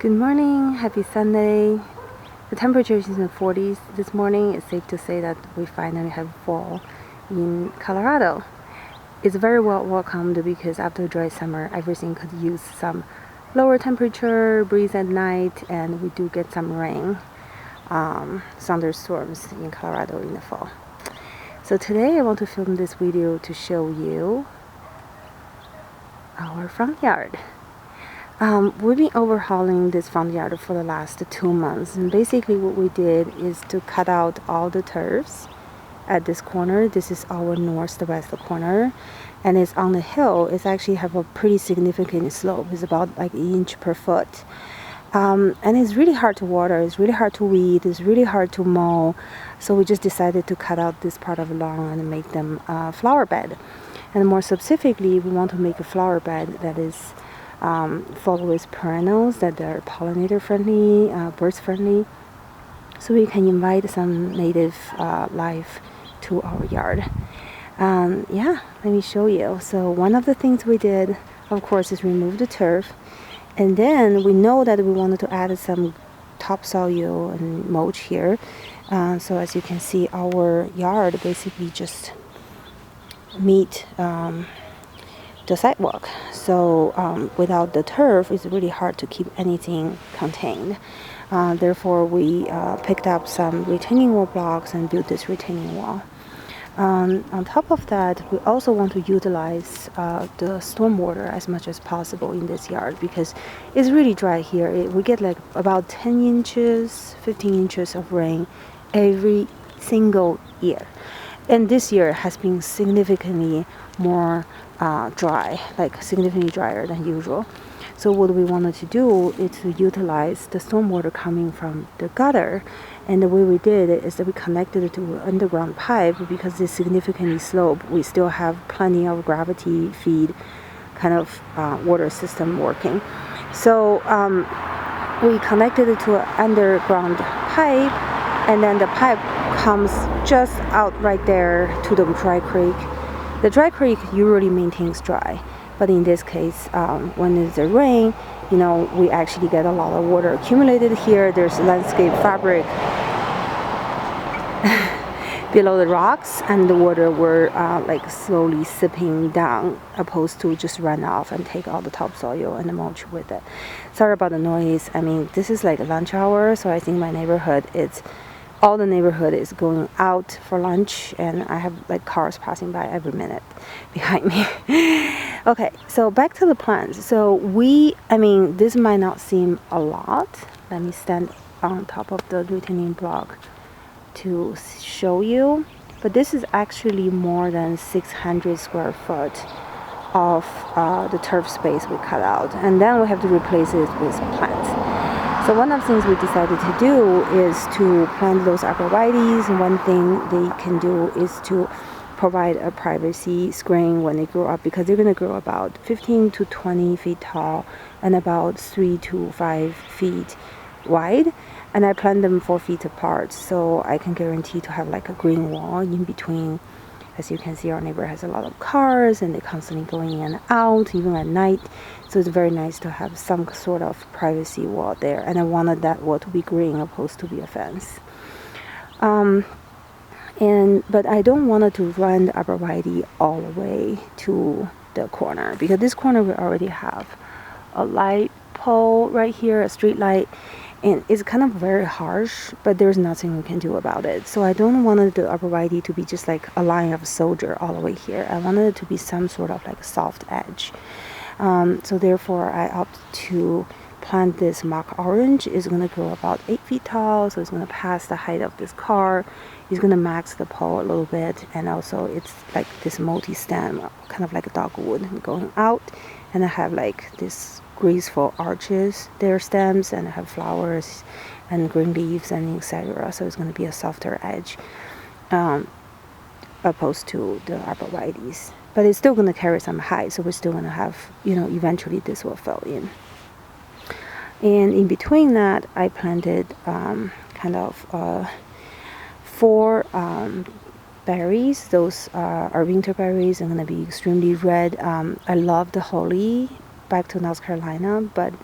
Good morning, happy Sunday. The temperature is in the 40s this morning. It's safe to say that we finally have fall in Colorado. It's very well welcomed because after a dry summer, everything could use some lower temperature, breeze at night, and we do get some rain, thunderstorms in Colorado in the fall. So today I want to film this video to show you our front yard. We've been overhauling this front yard for the last 2 months, and basically what we did is to cut out all the turfs at this corner. This is our northwest corner, and it's on the hill. It's actually have a pretty significant slope. It's about like 1 inch per foot, and it's really hard to water. It's really hard to weed. It's really hard to mow. So we just decided to cut out this part of the lawn and make them flower bed. And more specifically, we want to make a flower bed that is full with perennials that are pollinator friendly, birds friendly, so we can invite some native life to our yard. Yeah, let me show you. So one of the things we did, of course, is remove the turf, and then we know that we wanted to add some topsoil and mulch here. So as you can see, our yard basically just meet the sidewalk. So without the turf, it's really hard to keep anything contained. Therefore, we picked up some retaining wall blocks and built this retaining wall. On top of that, we also want to utilize the stormwater as much as possible in this yard because it's really dry here. We get like about 10 inches, 15 inches of rain every single year. And this year has been significantly more dry, like significantly drier than usual. So what we wanted to do is to utilize the stormwater coming from the gutter, and the way we did it is that we connected it to an underground pipe. Because it's significantly sloped, we still have plenty of gravity feed kind of water system working. So we connected it to an underground pipe, and then the pipe comes just out right there to the dry creek. The dry creek usually maintains dry, but in this case, when there's a rain, we actually get a lot of water accumulated here. There's landscape fabric below the rocks, and the water were like slowly sipping down, opposed to just run off and take all the topsoil and the mulch with it. Sorry about the noise. I mean, this is like lunch hour, so I think my neighborhood all the neighborhood is going out for lunch, and I have like cars passing by every minute behind me. Okay, so back to the plants. So this might not seem a lot. Let me stand on top of the retaining block to show you, but this is actually more than 600 square foot of the turf space we cut out, and then we have to replace it with plants. So one of the things we decided to do is to plant those arborvitaes. One thing they can do is to provide a privacy screen when they grow up, because they're going to grow about 15 to 20 feet tall and about 3 to 5 feet wide. And I plant them 4 feet apart, so I can guarantee to have like a green wall in between. As you can see, our neighbor has a lot of cars, and they're constantly going in and out, even at night. So it's very nice to have some sort of privacy wall there. And I wanted that wall to be green, opposed to be a fence. But I don't want it to run the arborvitae all the way to the corner, because this corner we already have a light pole right here, a street light. And it's kind of very harsh, but there's nothing we can do about it. So I don't want the arborvitae to be just like a line of soldier all the way here. I wanted it to be some sort of like soft edge. So therefore I opted to plant this mock orange. It's going to grow about 8 feet tall, so it's going to pass the height of this car. It's going to max the pole a little bit, and also it's like this multi-stem, kind of like a dogwood going out, and I have like this graceful arches, their stems, and have flowers and green leaves and etc. So it's going to be a softer edge, opposed to the arborvitaes. But it's still going to carry some height, so we're still going to have, eventually this will fill in. And in between that, I planted kind of 4 berries. Those are winter berries and going to be extremely red. I love the holly back to North Carolina, but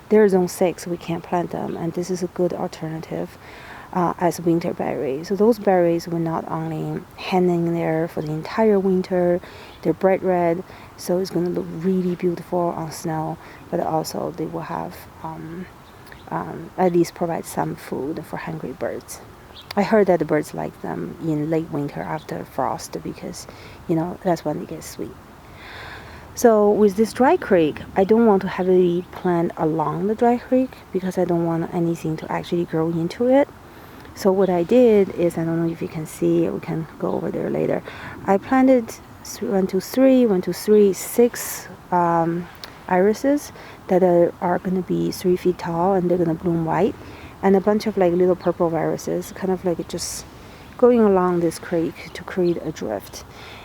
they're zone 6, we can't plant them, and this is a good alternative as winter berries. So those berries will not only hanging there for the entire winter, they're bright red, so it's going to look really beautiful on snow, but also they will have at least provide some food for hungry birds. I heard that the birds like them in late winter after frost because, that's when they get sweet. So with this dry creek, I don't want to heavily plant along the dry creek because I don't want anything to actually grow into it. So what I did is, I don't know if you can see, we can go over there later. I planted 1, 2, 3, 6 irises that are going to be 3 feet tall, and they're going to bloom white, and a bunch of like little purple irises, kind of like just going along this creek to create a drift.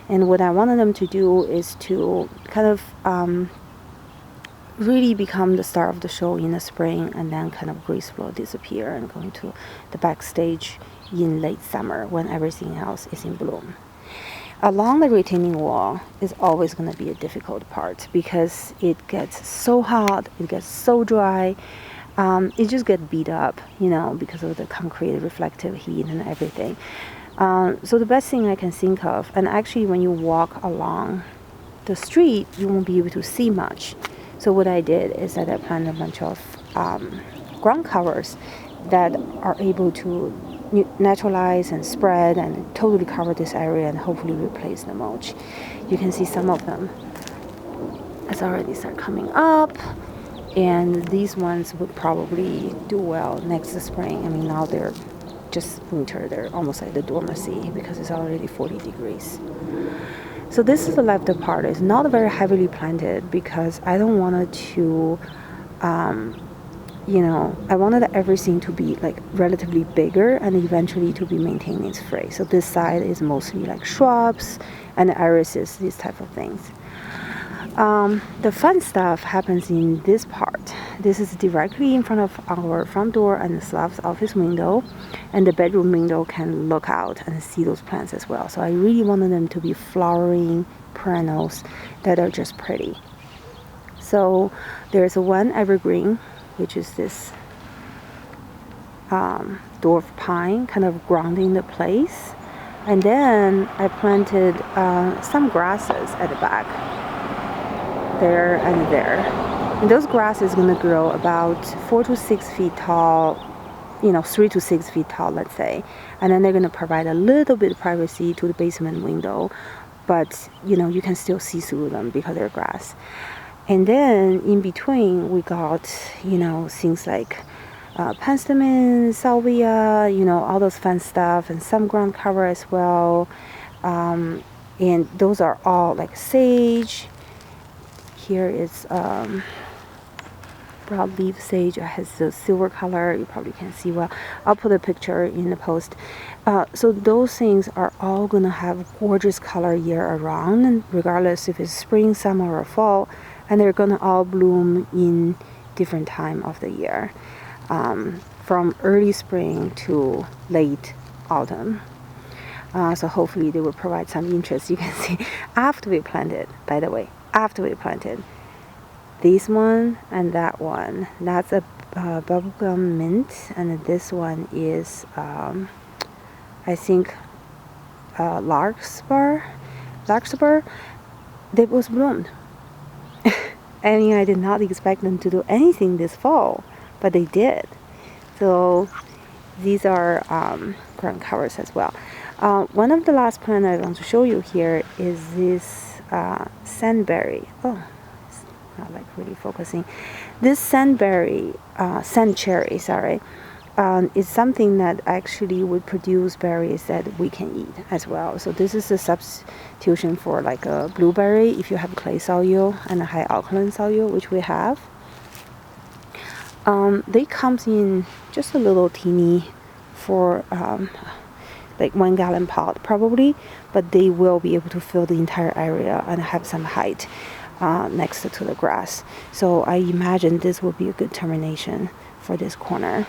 And what I wanted them to do is to kind of really become the star of the show in the spring, and then kind of gracefully disappear and go into the backstage in late summer when everything else is in bloom. Along the retaining wall is always going to be a difficult part because it gets so hot, it gets so dry, it just gets beat up, because of the concrete reflective heat and everything. So the best thing I can think of, and actually when you walk along the street, you won't be able to see much. So what I did is that I planted a bunch of ground covers that are able to naturalize and spread and totally cover this area and hopefully replace the mulch. You can see some of them has already start coming up, and these ones would probably do well next spring. I mean, now they're just winter, they're almost like the dormancy because it's already 40 degrees. So this is the left part. It's not very heavily planted because I don't want it to, I wanted everything to be like relatively bigger and eventually to be maintenance free. So this side is mostly like shrubs and irises, these type of things. The fun stuff happens in this part. This is directly in front of our front door and the Slav's office window, and the bedroom window can look out and see those plants as well. So I really wanted them to be flowering perennials that are just pretty. So there's one evergreen, which is this dwarf pine, kind of grounding the place. And then I planted some grasses at the back, there and there. And those grasses are going to grow about 4 to 6 feet tall, 3 to 6 feet tall, let's say. And then they're going to provide a little bit of privacy to the basement window, but you can still see through them because they're grass. And then in between we got things like penstemon, salvia, all those fun stuff, and some ground cover as well. And those are all like sage. Here is broadleaf sage. It has the silver color. You probably can't see well. I'll put a picture in the post. So those things are all going to have gorgeous color year around, and regardless if it's spring, summer, or fall, and they're going to all bloom in different time of the year, from early spring to late autumn. So hopefully they will provide some interest. You can see after we planted, by the way, this one and that one, that's a bubblegum mint, and this one is I think larkspur that was bloomed. I mean, I did not expect them to do anything this fall, but they did. So these are ground covers as well. One of the last plants I want to show you here is this sandberry. Oh, it's not like really focusing. This sandberry, sand cherry, sorry, is something that actually would produce berries that we can eat as well. So this is a substitution for like a blueberry if you have clay soil and a high alkaline soil, which we have. They comes in just a little teeny for like 1 gallon pot probably, but they will be able to fill the entire area and have some height next to the grass. So I imagine this will be a good termination for this corner.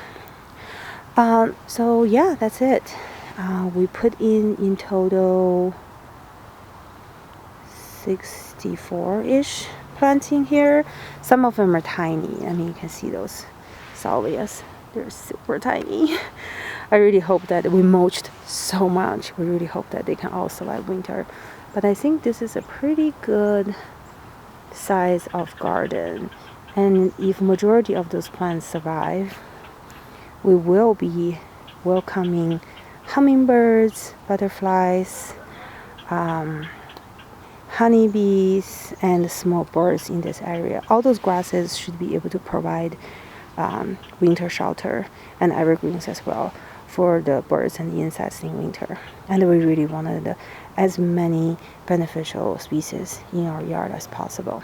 So yeah, that's it. We put in total 64-ish plants in here. Some of them are tiny. I mean, you can see those salvias. They're super tiny. I really hope that we mulched so much. We really hope that they can all survive winter. But I think this is a pretty good size of garden. And if majority of those plants survive, we will be welcoming hummingbirds, butterflies, honeybees, and small birds in this area. All those grasses should be able to provide winter shelter, and evergreens as well, for the birds and the insects in winter. And we really wanted as many beneficial species in our yard as possible.